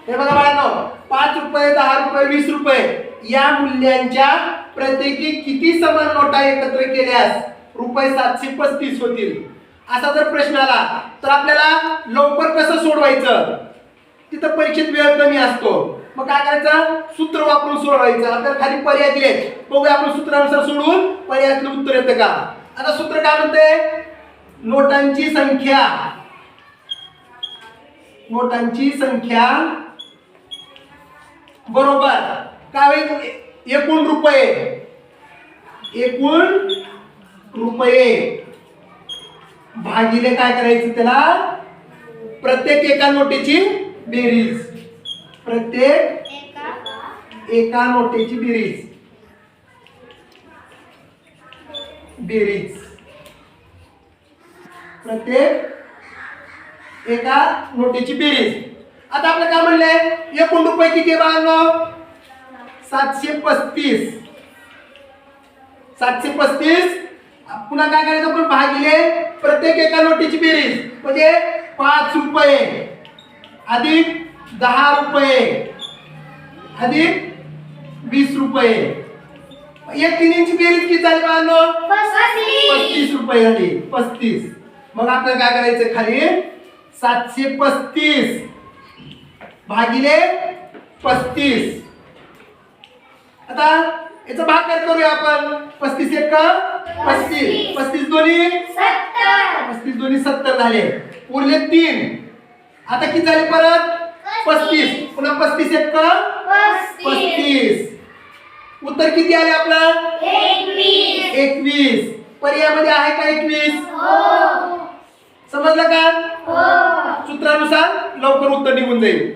हे बघा बाळांनो, 5 रुपये, 10 रुपये, 20 रुपये या मूल्यांच्या प्रत्येकी किती समान नोटा एकत्र केल्यास रुपये 735 होतील? असा जर प्रश्न आला तर आपल्याला लवकर कसं सोडवायचं? तिथं परीक्षेत वेळ कमी असतो, मग काय करायचं? सूत्र वापरून सोडवायचं. आपल्याला खाली पर्याय दिले, बघूया आपण सूत्रानुसार सोडवून पर्यायातलं उत्तर येतं का. आता सूत्र काय म्हणते? नोटांची संख्या बरोबर काय होईल? एकूण रुपये भागिले काय करायचं त्याला? प्रत्येक एका नोटेची बेरीज. प्रत्येक एका नोटेची बेरीज. प्रत्येक एका नोटेची बेरीज. आता आपलं काय म्हणलंय? एकूण रुपये किती बाळांनो? 735. 735 पुन्हा काय करायचं आपण? भागिले प्रत्येक एका नोटीची बेरीज. म्हणजे 5 रुपये अधिक 10 रुपये अधिक 20 रुपये. या तिन्हींची बेरीज किती झाली बाळांनो? 35 रुपये झाली. 35. मग आपल्याला काय करायचं? खाली 735 भागिले 35. आता याचा भागाकार करूया आपण. 35 एक 35, 35 दोन्ही 70, 35 दोन्ही 70 झाले. उरले 3. आता किती झाले परत? 35. पुन्हा 35 एक 35. उत्तर किती आले आपलं? 21. पर्यायामध्ये आहे का 21? समजलं का? सूत्रानुसार लवकर उत्तर निघून जाईल.